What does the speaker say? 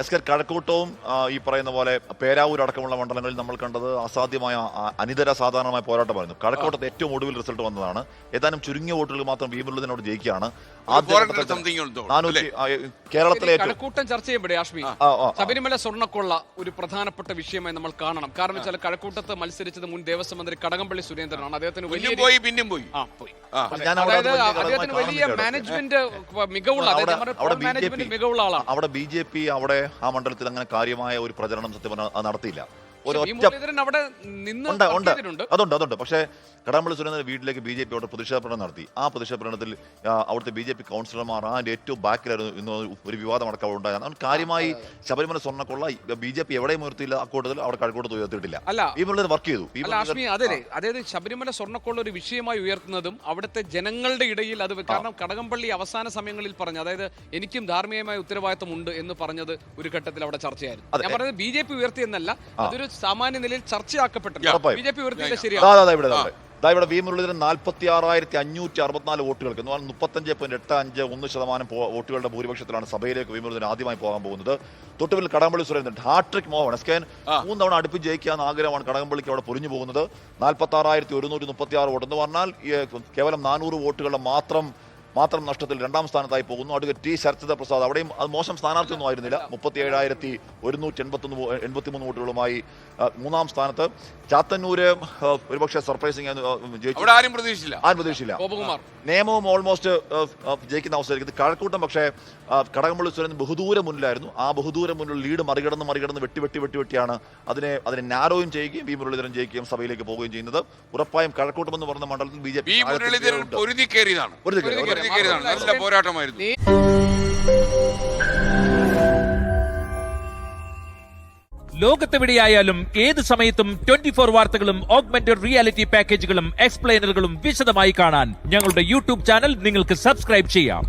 S K കഴക്കൂട്ടവും ഈ പറയുന്ന പോലെ പേരാവൂർ അടക്കമുള്ള മണ്ഡലങ്ങളിൽ നമ്മൾ കണ്ടത് അസാധ്യമായ അനിതര സാധാരണമായ പോരാട്ടമായിരുന്നു. കഴക്കൂട്ടത്ത് ഏറ്റവും ഒടുവിൽ റിസൾട്ട് വന്നതാണ്. ഏതാനും ചുരുങ്ങിയ വോട്ടുകൾ മാത്രം വീമുള്ളതിനോട് ജയിക്കുകയാണ്. കേരളത്തിലെ കഴക്കൂട്ടം ചർച്ച ചെയ്യുമ്പോഴേ ആഷ്മി ശബരിമല സ്വർണ്ണക്കൊള്ള ഒരു പ്രധാനപ്പെട്ട വിഷയമായി നമ്മൾ കാണണം. കാരണം വെച്ചാൽ കഴക്കൂട്ടത്ത് മത്സരിച്ചത് മുൻ ദേവസ്വം മന്ത്രി കടകംപള്ളി സുരേന്ദ്രനാണ്. അദ്ദേഹത്തിന് വലിയ മാനേജ്മെന്റ് മികവുള്ള ആളാണ്. അവിടെ BJP അവിടെ ആ മണ്ഡലത്തിൽ അങ്ങനെ കാര്യമായ ഒരു പ്രചരണം സത്യം പറഞ്ഞാൽ നടത്തിയില്ല. അതുണ്ട്. പക്ഷേ കടകംപള്ളി സുരേന്ദ്രൻ വീട്ടിലേക്ക് BJP അവിടെ പ്രതിഷേധ പ്രകടനം നടത്തി. ആ പ്രതിഷേധ പ്രകടനത്തിൽ അവിടുത്തെ BJP കൗൺസിലർമാർ അതിന്റെ ഏറ്റവും ബാക്കിലായിരുന്നു ഇന്ന് ഒരു വിവാദം അടക്കം ഉണ്ടായത്. അവൻ കാര്യമായി ശബരിമല സ്വർണ്ണക്കൊള്ള BJP എവിടെയും ഉയർത്തിയില്ല. അക്കൂട്ടത്തിൽ അവിടെ കഴക്കൂട്ടത്ത് ഉയർത്തിയിട്ടില്ല. വർക്ക് ചെയ്തു. അതായത് ശബരിമല സ്വർണ്ണക്കൊള്ള ഒരു വിഷയമായി ഉയർത്തുന്നതും അവിടുത്തെ ജനങ്ങളുടെ ഇടയിൽ അത് കാരണം കടകംപള്ളി അവസാന സമയങ്ങളിൽ പറഞ്ഞു, അതായത് എനിക്കും ധാർമ്മികമായ ഉത്തരവാദിത്തം ഉണ്ട് എന്ന് പറഞ്ഞത് ഒരു ഘട്ടത്തിൽ അവിടെ ചർച്ചയായിരുന്നു. ഞാൻ പറഞ്ഞത് BJP ഉയർത്തിയെന്നല്ല, അതൊരു സാമാന്യ നിലയിൽ ചർച്ചയാക്കപ്പെട്ടില്ല. BJP ഉയർത്തിയില്ല. ശരിയാണ്. ഇവിടെ വി മുരളീധരൻ 46,564 വോട്ടുകൾക്ക് 35.85% വോട്ടുകളുടെ ഭൂരിപക്ഷത്തിലാണ് സഭയിലേക്ക് വി മുരളീധരൻ ആദ്യമായി പോകാൻ പോകുന്നത്. തൊട്ടുപിൽ കടകംപള്ളി സുരേന്ദ്രൻ ഹാട്രിക് മോഹൻ എസ്കേൻ 3 തവണ അടുപ്പിച്ച് ജയിക്കാവുന്ന ആഗ്രഹമാണ് കടകംപള്ളിക്ക് അവിടെ പൊരിഞ്ഞു പോകുന്നത്. 46,136 വോട്ട് എന്ന് പറഞ്ഞാൽ കേവലം 400 വോട്ടുകളുടെ മാത്രം നഷ്ടത്തിൽ രണ്ടാം സ്ഥാനത്തായി പോകുന്നു. അഡ്വക്കേറ്റ് ടി ശരത്ചന്ദ്ര പ്രസാദ് അവിടെയും അത് മോശം സ്ഥാനാർത്ഥിയൊന്നും ആയിരുന്നില്ല. 37,183 വോട്ടുകളുമായി മൂന്നാം സ്ഥാനത്ത്. ചാത്തന്നൂര് ഒരുപക്ഷെ സർപ്രൈസിംഗ് ആരും പ്രതീക്ഷിച്ചില്ല. നിയമവും ഓൾമോസ്റ്റ് ജയിക്കുന്ന അവസ്ഥയായിരിക്കും. കഴക്കൂട്ടം പക്ഷേ കടകംപള്ളി സുരേന്ദ്രൻ ബഹുദൂരം മുന്നിലായിരുന്നു. ആ ബഹുദൂരം മുന്നിൽ ലീഡ് മറികടന്ന് വെട്ടിയാണ് അതിനെ നാരോയും ചെയ്യുകയും വി മുരളീധരൻ ജയിക്കുകയും സഭയിലേക്ക് പോവുകയും ചെയ്യുന്നത്. ഉറപ്പായും കഴക്കൂട്ടം എന്ന് പറയുന്ന മണ്ഡലത്തിൽ BJP പോരാട്ടമായിരുന്നു. ലോകത്തെവിടെയായാലും ഏത് സമയത്തും 24 വാർത്തകളും ഓഗ്മെന്റഡ് റിയാലിറ്റി പാക്കേജുകളും എക്സ്പ്ലെയിനറുകളും വിശദമായി കാണാൻ ഞങ്ങളുടെ YouTube ചാനൽ നിങ്ങൾക്ക് സബ്സ്ക്രൈബ് ചെയ്യാം.